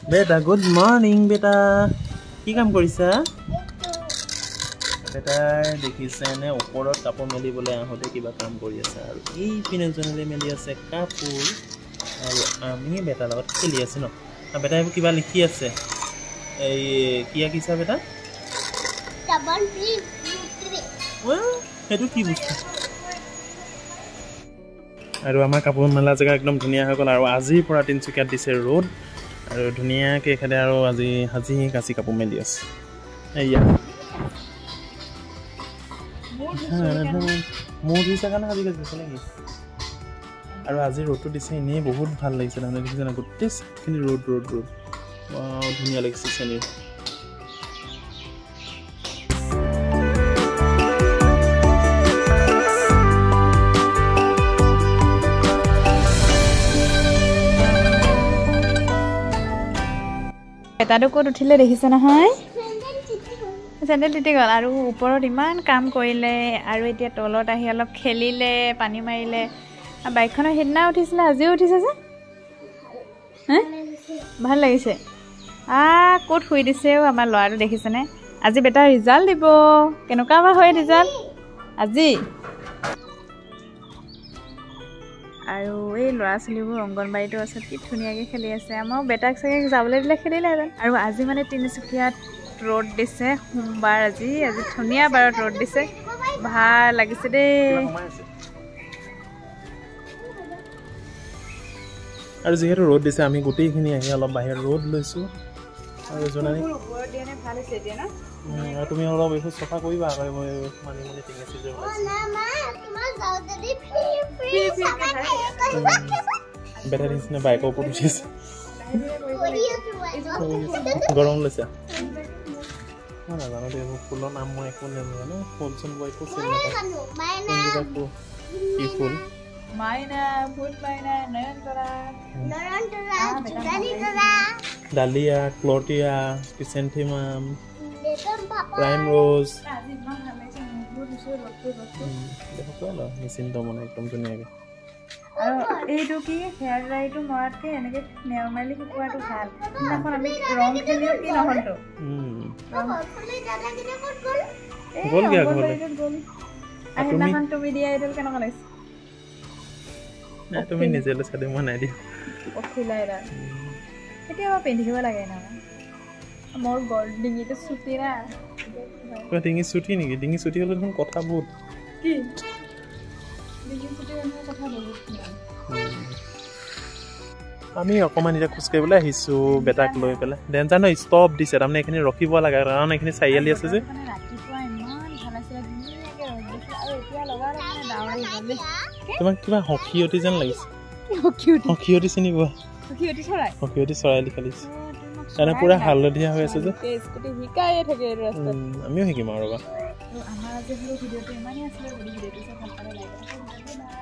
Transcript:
বেটা good morning বেটা কি কাম কৰিছা বেটা দেখিছেনে ওপৰত কাপোৰ মেলিবলৈ আহোঁতে কিবা কাম কৰি আছে আৰু এই পিনে জনেলে মেলি আছে কাপোৰ আৰু আমি বেটাৰ লগত খেলি আছো ন বেটা এইবোৰ কিবা লিখি আছে এই কি আঁকিছা বেটা সেইটো কি বস্তু আৰু আমাৰ কাপোৰ মেলা জেগা একদম ধুনীয়া হৈ গ'ল আৰু আজিৰ পৰা তিনিচুকীয়াত দিছে ৰ'দ আৰু ধুনীয়াকৈ এখেতে আৰু আজি সাজি কাচি কাপোৰ মেলি আছে এয়া মোৰ ধুইছে কাৰণে সাজি কাচি আছে নেকি আৰু আজি ৰ'দটো দিছে এনেই বহুত ভাল লাগিছে তাৰমানে দেখিছে না গোটেই চাইডখিনি ৰ'দ ৰ'দ ৰ'দ ধুনীয়া লাগিছে চেনীৰ এটাটো ক'ত উঠিলে দেখিছে নহয় চেণ্ডেল তিতি গ'ল আৰু ওপৰত ইমান কাম কৰিলে আৰু এতিয়া তলত আহি অলপ খেলিলে পানী মাৰিলে বাইকখনৰ সিদিনা উঠিছিলে আজিও উঠিছে যে ভাল লাগিছে ক'ত শুই দিছেও আমাৰ ল'ৰাটো দেখিছেনে আজি বেটা ৰিজাল্ট দিব কেনেকুৱা বা হয় ৰিজাল্ট আজি আৰু এই ল'ৰা ছোৱালীবোৰ অংগনবাড়ীটো আছে কি ধুনীয়াকৈ খেলি আছে আমাৰ বেটাক চাগে যাবলৈ দিলে খেলিলেহেঁতেন আৰু আজি মানে তিনিচুকীয়াত ৰ'দ দিছে সোমবাৰ আজি ধুনীয়া বাৰত ৰ'দ দিছে ভাল লাগিছে দেই আৰু যিহেতু ৰ'দ দিছে আমি গোটেইখিনি আহি অলপ বাহিৰত ৰ'দ লৈছোঁ আৰু জোনালী আৰু তুমি অলপ এইবোৰ চফা কৰিবা মানি মানি টেঙেচি যে বেটাৰ নিচিনা বাইকৰ ওপৰত উঠিছে গৰম লৈছা মই নাজানো দেই ফুলৰ নাম মই একো নাজানো ফুল চোন মই একো চিনি নাপাওঁ কি ফুল ডালিয়া ক্লটিয়া ক্ৰিচেন্থেমাম প্ৰাইম ৰ'জ নিশ্চিন্ত মানে একদম ধুনীয়াকৈ আৰু এইটো কি হেয়াৰ ড্ৰাইটো মৰাতকৈ এনেকৈ নৰ্মেলি শুকুৱাটো ভাল সেইদিনাখন আমি ৰং খেলিও কি নহ'লতো সেইদিনাখন তুমি দিয়া এইডাল কেনেকুৱা লাগিছে তুমি নিজে লৈছা দে মই নাই দিয়া কেতিয়াবা পিন্ধিব লাগে নহয় মোৰ ডিঙিটো চুটি না ডিঙি চুটি নেকি ডিঙি চুটি হ'লে দেখোন কথা বহুত কি ডিঙি চুটি হ'লে কথা বহুত আমি অকণমান এতিয়া খোজকাঢ়িবলৈ আহিছোঁ বেটাক লৈ পেলাই ডেঞ্জাৰ ন ষ্টপ দিছে তাৰমানে এইখিনি ৰখিব লাগে কাৰণ এইখিনি চাৰিআলি আছে যে ৰাতিপুৱা ইমান ভাল আছিলে ধুনীয়াকৈ ৰ'দ দিছিলে আৰু এতিয়া লগালে মানে ডাৱৰী গ'ল তোমাক কিবা সখীয়তী যেন লাগিছে সখীয়তী চিনি পোৱা সখীয়তী চৰাই লিখা দিছে তাৰমানে পুৰা হালধীয়া হৈ আছে যে শিকায়ে থাকে এইটো ৰাস্তাত আমিও শিকিম আৰু ৰ'বা আমাৰ আজি ভিডিঅ'টো ইমানেই আছিলে যদি ভিডিঅ'টো চাই ভাল পালে লাইক